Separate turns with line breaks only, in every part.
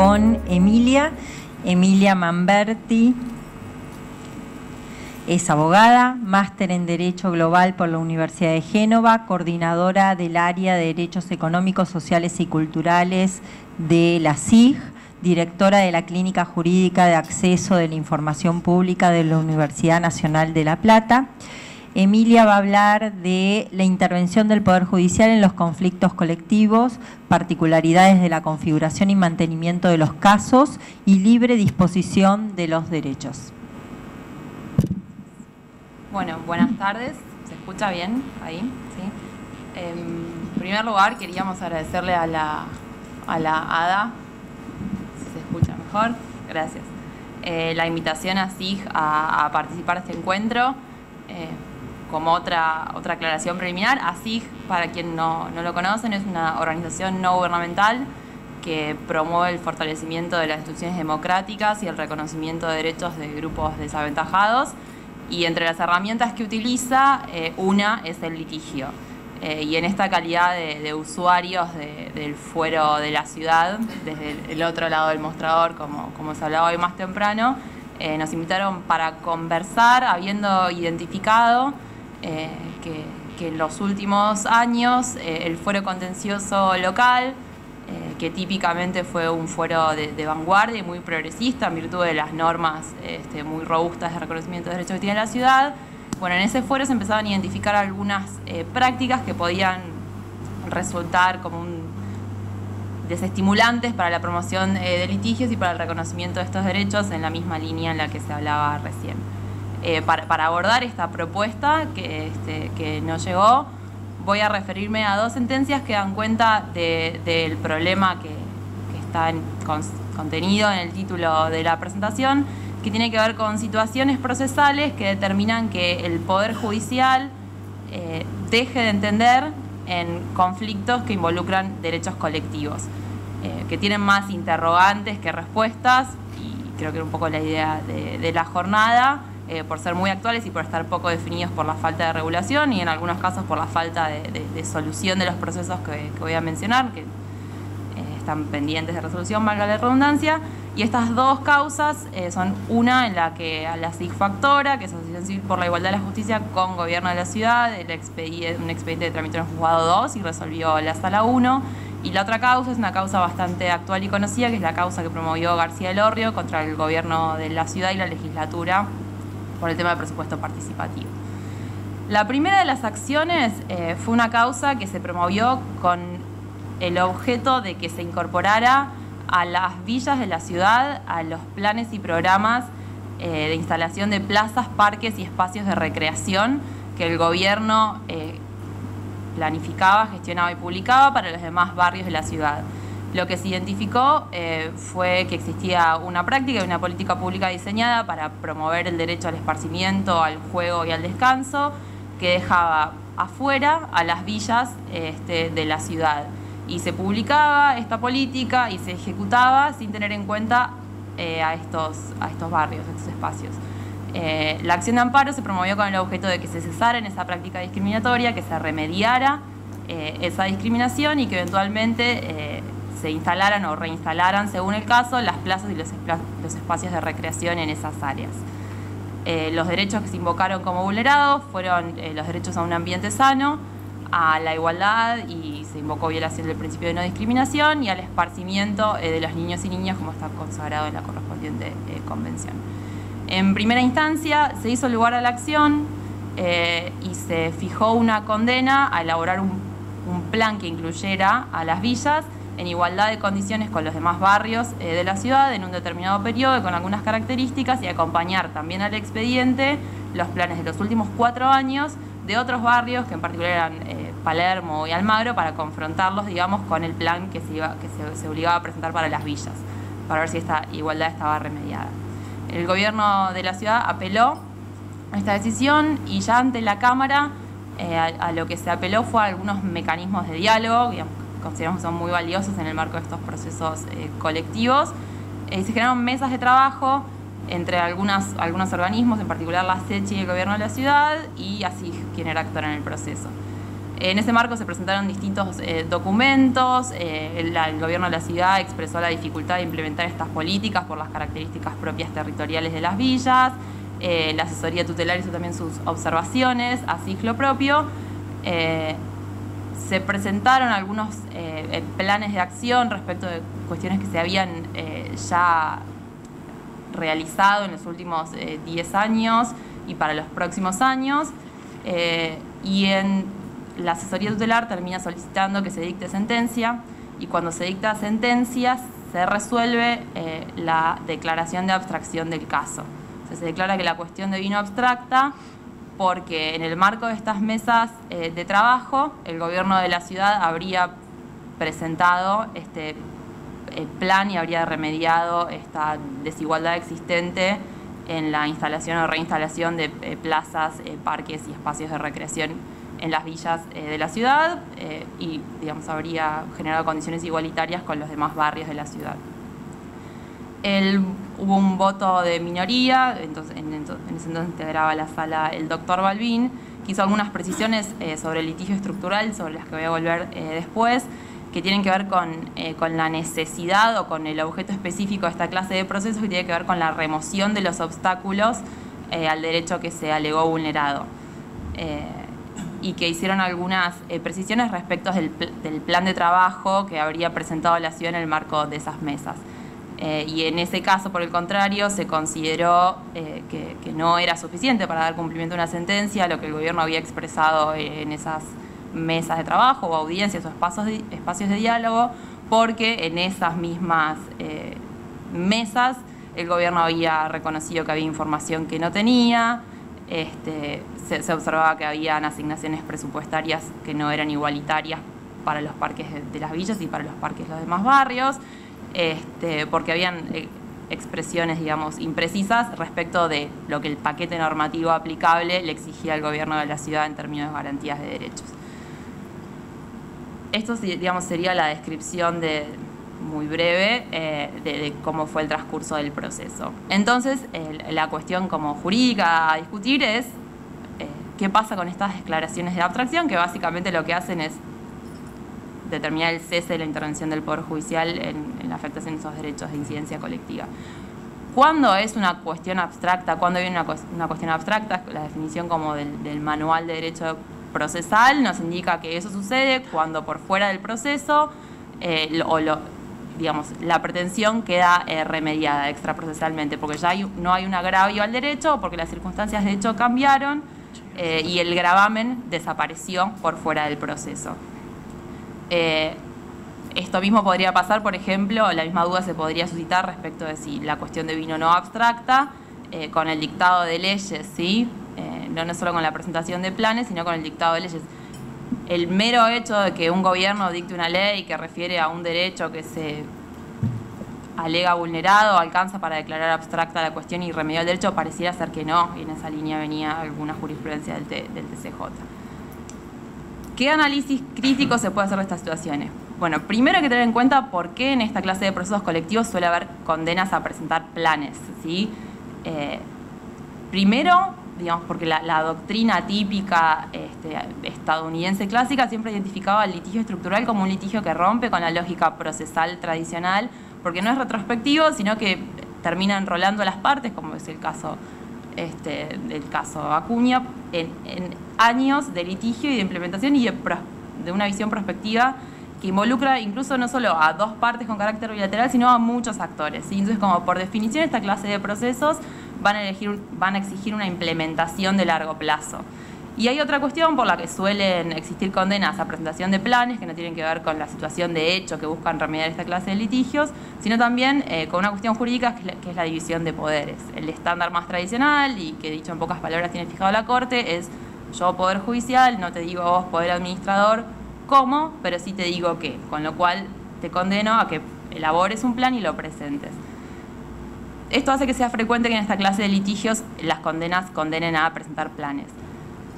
con Emilia Mamberti. Es abogada, máster en Derecho Global por la Universidad de Génova, coordinadora del área de Derechos Económicos, Sociales y Culturales de la SIG, directora de la Clínica Jurídica de Acceso de la Información Pública de la Universidad Nacional de La Plata. Emilia va a hablar de la intervención del Poder Judicial en los conflictos colectivos, particularidades de la configuración y mantenimiento de los casos y libre disposición de los derechos.
Bueno, buenas tardes. ¿Se escucha bien ahí? ¿Sí? En primer lugar, queríamos agradecerle a la ADA, si se escucha mejor, gracias, la invitación a SIG a participar de este encuentro. Como otra aclaración preliminar, ASIG, para quien no lo conocen, es una organización no gubernamental que promueve el fortalecimiento de las instituciones democráticas y el reconocimiento de derechos de grupos desaventajados. Y entre las herramientas que utiliza, una es el litigio. Y en esta calidad de usuarios del fuero de la ciudad, desde el otro lado del mostrador, como se hablaba hoy más temprano, nos invitaron para conversar, habiendo identificado que en los últimos años el fuero contencioso local, que típicamente fue un fuero de vanguardia y muy progresista en virtud de las normas muy robustas de reconocimiento de derechos que tiene la ciudad, bueno, en ese fuero se empezaban a identificar algunas prácticas que podían resultar como desestimulantes para la promoción de litigios y para el reconocimiento de estos derechos en la misma línea en la que se hablaba recién. Para abordar esta propuesta que nos llegó, voy a referirme a dos sentencias que dan cuenta del problema que está contenido en el título de la presentación, que tiene que ver con situaciones procesales que determinan que el Poder Judicial deje de entender en conflictos que involucran derechos colectivos, que tienen más interrogantes que respuestas, y creo que era un poco la idea de la jornada, por ser muy actuales y por estar poco definidos por la falta de regulación y en algunos casos por la falta de solución de los procesos que voy a mencionar, que están pendientes de resolución, valga la redundancia. Y estas dos causas son una en la que a la SIG Factora, que es Asociación Civil por la Igualdad de la Justicia, con Gobierno de la Ciudad, un expediente de tramitó en el Juzgado 2 y resolvió la Sala 1. Y la otra causa es una causa bastante actual y conocida, que es la causa que promovió García Elorrio contra el Gobierno de la Ciudad y la legislatura por el tema del presupuesto participativo. La primera de las acciones fue una causa que se promovió con el objeto de que se incorporara a las villas de la ciudad a los planes y programas de instalación de plazas, parques y espacios de recreación que el gobierno planificaba, gestionaba y publicaba para los demás barrios de la ciudad. Lo que se identificó fue que existía una práctica y una política pública diseñada para promover el derecho al esparcimiento, al juego y al descanso, que dejaba afuera a las villas de la ciudad. Y se publicaba esta política y se ejecutaba sin tener en cuenta a estos barrios, a estos espacios. La acción de amparo se promovió con el objeto de que se cesara en esa práctica discriminatoria, que se remediara esa discriminación y que eventualmente se instalaran o reinstalaran, según el caso, las plazas y los espacios de recreación en esas áreas. Los derechos que se invocaron como vulnerados fueron los derechos a un ambiente sano, a la igualdad, y se invocó violación del principio de no discriminación, y al esparcimiento de los niños y niñas, como está consagrado en la correspondiente convención. En primera instancia se hizo lugar a la acción y se fijó una condena a elaborar un plan que incluyera a las villas en igualdad de condiciones con los demás barrios de la ciudad en un determinado periodo con algunas características, y acompañar también al expediente los planes de los últimos 4 años de otros barrios, que en particular eran Palermo y Almagro, para confrontarlos, digamos, con el plan que se obligaba a presentar para las villas, para ver si esta igualdad estaba remediada. El gobierno de la ciudad apeló a esta decisión, y ya ante la Cámara a lo que se apeló fue a algunos mecanismos de diálogo, digamos, consideramos que son muy valiosos en el marco de estos procesos colectivos. Se generaron mesas de trabajo entre algunos organismos, en particular la SECHI y el Gobierno de la Ciudad, y así quien era actor en el proceso. En ese marco se presentaron distintos documentos. El gobierno de la ciudad expresó la dificultad de implementar estas políticas por las características propias territoriales de las villas. La asesoría tutelar hizo también sus observaciones, así lo propio. Se presentaron algunos planes de acción respecto de cuestiones que se habían ya realizado en los últimos 10 años y para los próximos años. Y en la asesoría tutelar termina solicitando que se dicte sentencia, y cuando se dicta sentencia se resuelve la declaración de abstracción del caso. O sea, se declara que la cuestión devino abstracta porque en el marco de estas mesas de trabajo el gobierno de la ciudad habría presentado este plan y habría remediado esta desigualdad existente en la instalación o reinstalación de plazas, parques y espacios de recreación en las villas de la ciudad y, digamos, habría generado condiciones igualitarias con los demás barrios de la ciudad. Hubo un voto de minoría, entonces, en ese entonces integraba la sala el doctor Balbín, que hizo algunas precisiones sobre el litigio estructural, sobre las que voy a volver después, que tienen que ver con la necesidad o con el objeto específico de esta clase de procesos, que tiene que ver con la remoción de los obstáculos al derecho que se alegó vulnerado. Y que hicieron algunas precisiones respecto del plan de trabajo que habría presentado la ciudad en el marco de esas mesas. Y en ese caso, por el contrario, se consideró que no era suficiente para dar cumplimiento a una sentencia, lo que el gobierno había expresado en esas mesas de trabajo o audiencias o espacios de diálogo, porque en esas mismas mesas el gobierno había reconocido que había información que no tenía, se observaba que habían asignaciones presupuestarias que no eran igualitarias para los parques de las villas y para los parques de los demás barrios, porque habían expresiones, digamos, imprecisas respecto de lo que el paquete normativo aplicable le exigía al gobierno de la ciudad en términos de garantías de derechos. Esto, digamos, sería la descripción muy breve de cómo fue el transcurso del proceso. Entonces, la cuestión como jurídica a discutir es qué pasa con estas declaraciones de abstracción, que básicamente lo que hacen es determinar el cese de la intervención del Poder Judicial en la afectación de esos derechos de incidencia colectiva. ¿Cuándo es una cuestión abstracta? ¿Cuándo viene una cuestión abstracta? La definición como del Manual de Derecho Procesal nos indica que eso sucede cuando por fuera del proceso digamos, la pretensión queda remediada extraprocesalmente, porque ya no hay un agravio al derecho, porque las circunstancias de hecho cambiaron y el gravamen desapareció por fuera del proceso. Esto mismo podría pasar, por ejemplo, la misma duda se podría suscitar respecto de si la cuestión devino no abstracta con el dictado de leyes, ¿sí? No solo con la presentación de planes, sino con el dictado de leyes. El mero hecho de que un gobierno dicte una ley que refiere a un derecho que se alega vulnerado alcanza para declarar abstracta la cuestión y remediar el derecho, pareciera ser que no, y en esa línea venía alguna jurisprudencia del TCJ. ¿Qué análisis crítico se puede hacer de estas situaciones? Bueno, primero hay que tener en cuenta por qué en esta clase de procesos colectivos suele haber condenas a presentar planes, ¿sí? Primero, digamos, porque la doctrina típica estadounidense clásica siempre identificaba el litigio estructural como un litigio que rompe con la lógica procesal tradicional, porque no es retrospectivo, sino que termina enrolando a las partes, como es el caso del caso Acuña, en años de litigio y de implementación y de una visión prospectiva que involucra incluso no solo a dos partes con carácter bilateral, sino a muchos actores, ¿sí? Entonces, como por definición, esta clase de procesos van a exigir una implementación de largo plazo. Y hay otra cuestión por la que suelen existir condenas a presentación de planes que no tienen que ver con la situación de hecho que buscan remediar esta clase de litigios, sino también con una cuestión jurídica que es la división de poderes. El estándar más tradicional, y que dicho en pocas palabras tiene fijado la Corte, es yo, Poder Judicial, no te digo a vos, Poder Administrador, cómo, pero sí te digo qué, con lo cual te condeno a que elabores un plan y lo presentes. Esto hace que sea frecuente que en esta clase de litigios las condenas condenen a presentar planes.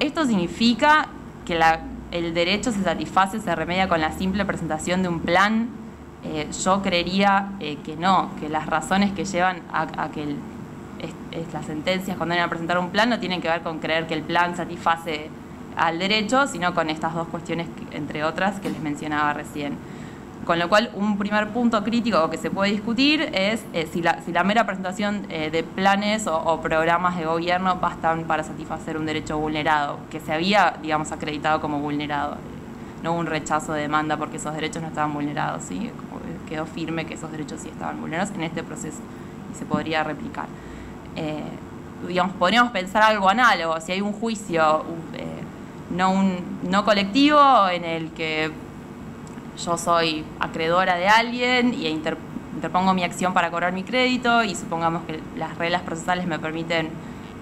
Esto significa que el derecho se satisface, se remedia con la simple presentación de un plan. Yo creería que no, que las razones que llevan a que las sentencias condenen a presentar un plan no tienen que ver con creer que el plan satisface al derecho, sino con estas dos cuestiones, entre otras, que les mencionaba recién. Con lo cual, un primer punto crítico que se puede discutir es si la mera presentación de planes o programas de gobierno bastan para satisfacer un derecho vulnerado, que se había, digamos, acreditado como vulnerado. No hubo un rechazo de demanda porque esos derechos no estaban vulnerados, ¿sí? Quedó firme que esos derechos sí estaban vulnerados en este proceso y se podría replicar. Digamos, podríamos pensar algo análogo, si hay un juicio no colectivo en el que yo soy acreedora de alguien y interpongo mi acción para cobrar mi crédito y supongamos que las reglas procesales me permiten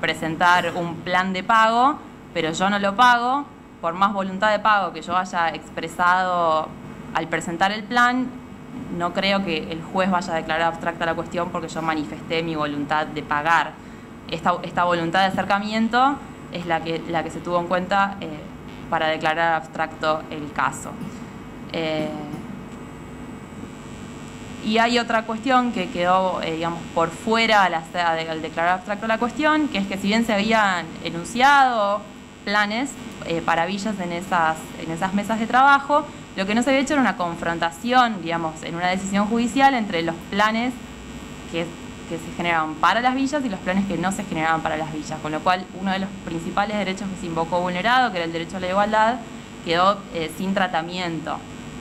presentar un plan de pago, pero yo no lo pago, por más voluntad de pago que yo haya expresado al presentar el plan, no creo que el juez vaya a declarar abstracta la cuestión porque yo manifesté mi voluntad de pagar. Esta voluntad de acercamiento es la que se tuvo en cuenta para declarar abstracto el caso. Y hay otra cuestión que quedó, digamos, por fuera al declarar abstracto la cuestión, que es que si bien se habían enunciado planes para villas en esas mesas de trabajo, lo que no se había hecho era una confrontación, digamos, en una decisión judicial entre los planes que se generaban para las villas y los planes que no se generaban para las villas, con lo cual uno de los principales derechos que se invocó vulnerado, que era el derecho a la igualdad, quedó sin tratamiento.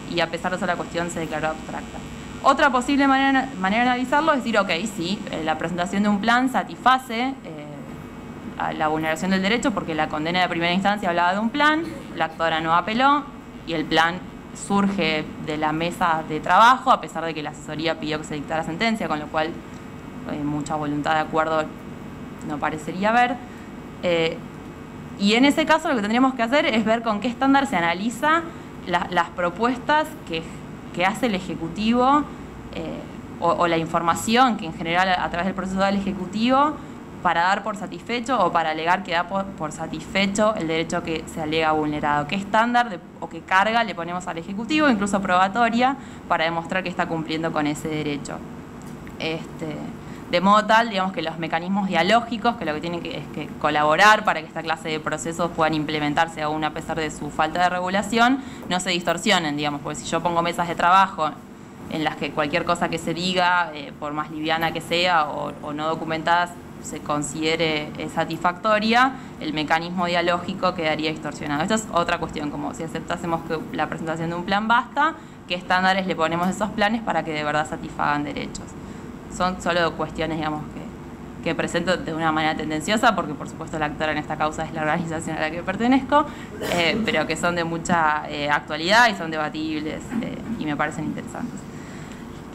Y a pesar de eso la cuestión se declaró abstracta. Otra posible manera de analizarlo es decir, ok, sí, la presentación de un plan satisface a la vulneración del derecho porque la condena de primera instancia hablaba de un plan, la actora no apeló y el plan surge de la mesa de trabajo a pesar de que la asesoría pidió que se dictara sentencia, con lo cual mucha voluntad de acuerdo no parecería haber. Y en ese caso lo que tendríamos que hacer es ver con qué estándar se analiza las propuestas que hace el Ejecutivo o la información que en general a través del proceso da el Ejecutivo para dar por satisfecho o para alegar que da por satisfecho el derecho que se alega vulnerado. ¿Qué estándar o qué carga le ponemos al Ejecutivo, incluso probatoria, para demostrar que está cumpliendo con ese derecho? De modo tal, digamos, que los mecanismos dialógicos, que lo que tienen es que colaborar para que esta clase de procesos puedan implementarse aún a pesar de su falta de regulación, no se distorsionen, digamos, porque si yo pongo mesas de trabajo en las que cualquier cosa que se diga, por más liviana que sea o no documentadas, se considere satisfactoria, el mecanismo dialógico quedaría distorsionado. Esta es otra cuestión, como si aceptásemos que la presentación de un plan basta, ¿qué estándares le ponemos a esos planes para que de verdad satisfagan derechos? Son solo cuestiones, digamos, que presento de una manera tendenciosa, porque por supuesto la actora en esta causa es la organización a la que pertenezco, pero que son de mucha actualidad y son debatibles y me parecen interesantes.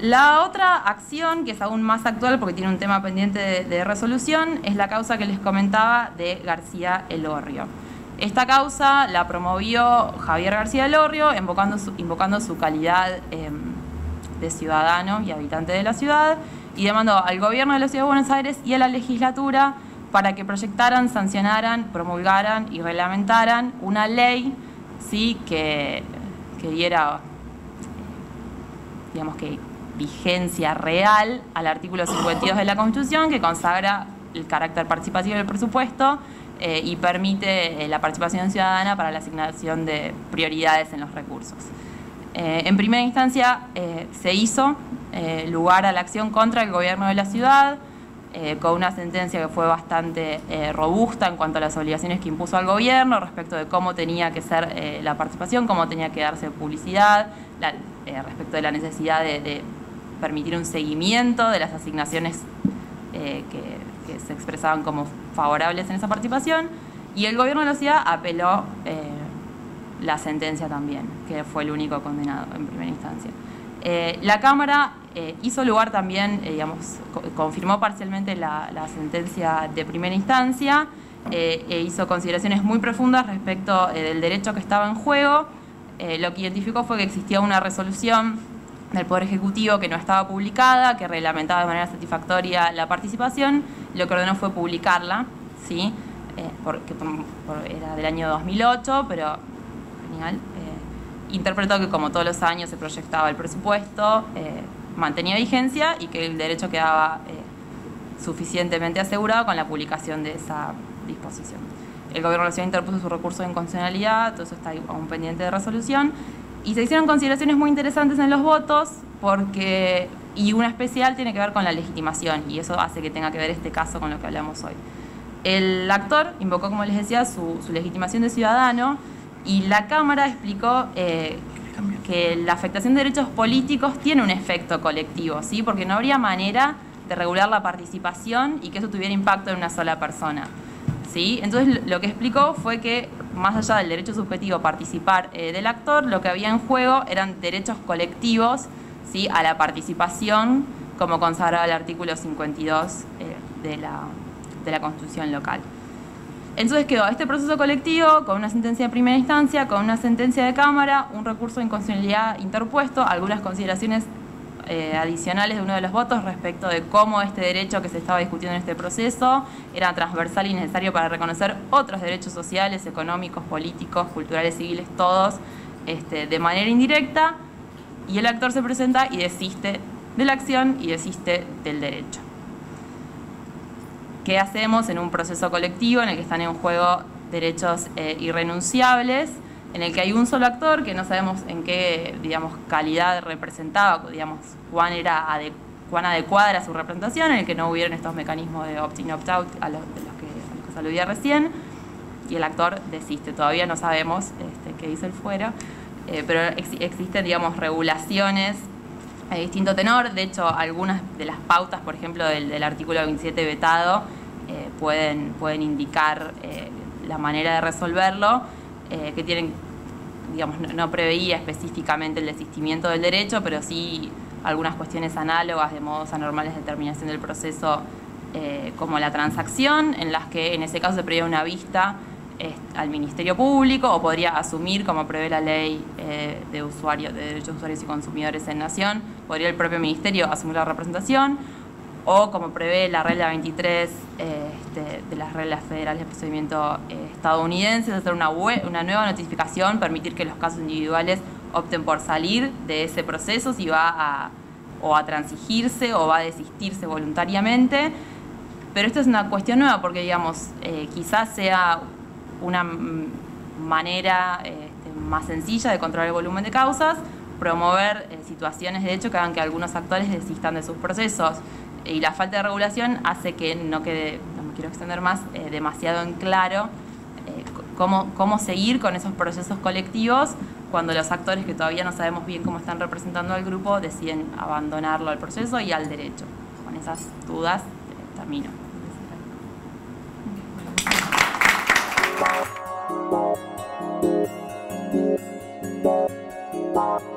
La otra acción, que es aún más actual porque tiene un tema pendiente de resolución, es la causa que les comentaba de García Elorrio. Esta causa la promovió Javier García Elorrio, invocando su calidad de ciudadano y habitante de la ciudad, y demandó al gobierno de la Ciudad de Buenos Aires y a la legislatura para que proyectaran, sancionaran, promulgaran y reglamentaran una ley, ¿sí?, que diera, digamos, que vigencia real al artículo 52 de la Constitución, que consagra el carácter participativo del presupuesto y permite la participación ciudadana para la asignación de prioridades en los recursos. En primera instancia se hizo lugar a la acción contra el gobierno de la ciudad, con una sentencia que fue bastante robusta en cuanto a las obligaciones que impuso al gobierno respecto de cómo tenía que ser la participación, cómo tenía que darse publicidad, respecto de la necesidad de permitir un seguimiento de las asignaciones que se expresaban como favorables en esa participación, y el gobierno de la ciudad apeló la sentencia también, que fue el único condenado en primera instancia. La Cámara hizo lugar también, digamos, confirmó parcialmente la sentencia de primera instancia e hizo consideraciones muy profundas respecto del derecho que estaba en juego. Lo que identificó fue que existía una resolución del Poder Ejecutivo que no estaba publicada, que reglamentaba de manera satisfactoria la participación. Lo que ordenó fue publicarla, ¿sí? Porque era del año 2008, pero genial. Interpretó que como todos los años se proyectaba el presupuesto, mantenía vigencia y que el derecho quedaba suficientemente asegurado con la publicación de esa disposición. el gobierno de la ciudad interpuso su recurso de inconstitucionalidad, todo eso está aún pendiente de resolución. Y se hicieron consideraciones muy interesantes en los votos, y una especial tiene que ver con la legitimación, y eso hace que tenga que ver este caso con lo que hablamos hoy. El actor invocó, como les decía, su legitimación de ciudadano, y la Cámara explicó que la afectación de derechos políticos tiene un efecto colectivo, ¿sí? Porque no habría manera de regular la participación y que eso tuviera impacto en una sola persona, ¿sí? Entonces lo que explicó fue que más allá del derecho subjetivo a participar del actor, lo que había en juego eran derechos colectivos, ¿sí? A la participación, como consagraba el artículo 52 de la Constitución local. Entonces quedó este proceso colectivo con una sentencia de primera instancia, con una sentencia de Cámara, un recurso de inconstitucionalidad interpuesto, algunas consideraciones adicionales de uno de los votos respecto de cómo este derecho que se estaba discutiendo en este proceso era transversal y necesario para reconocer otros derechos sociales, económicos, políticos, culturales, civiles, todos de manera indirecta, y el actor se presenta y desiste de la acción y desiste del derecho. ¿Qué hacemos en un proceso colectivo en el que están en juego derechos irrenunciables, en el que hay un solo actor que no sabemos en qué, digamos, calidad representaba, digamos, cuán adecuada era su representación, en el que no hubieron estos mecanismos de opt-in, opt-out a los que se aludía recién, y el actor desiste? Todavía no sabemos qué dice el fuero, pero existen, digamos, regulaciones de distinto tenor. De hecho, algunas de las pautas, por ejemplo, del artículo 27 vetado, pueden indicar la manera de resolverlo, que tienen, digamos, no preveía específicamente el desistimiento del derecho, pero sí algunas cuestiones análogas de modos anormales de terminación del proceso, como la transacción, en las que en ese caso se preveía una vista al Ministerio Público, o podría asumir, como prevé la ley de derechos de usuarios y consumidores en Nación, podría el propio Ministerio asumir la representación, o como prevé la regla 23 de las reglas federales de procedimiento estadounidenses, hacer una nueva notificación, permitir que los casos individuales opten por salir de ese proceso, si va a transigirse o va a desistirse voluntariamente. Pero esto es una cuestión nueva porque, digamos, quizás sea una manera más sencilla de controlar el volumen de causas, promover situaciones de hecho que hagan que algunos actores desistan de sus procesos, y la falta de regulación hace que no quede, no me quiero extender más, demasiado en claro cómo seguir con esos procesos colectivos cuando los actores, que todavía no sabemos bien cómo están representando al grupo, deciden abandonarlo al proceso y al derecho. Con esas dudas termino.
Bye.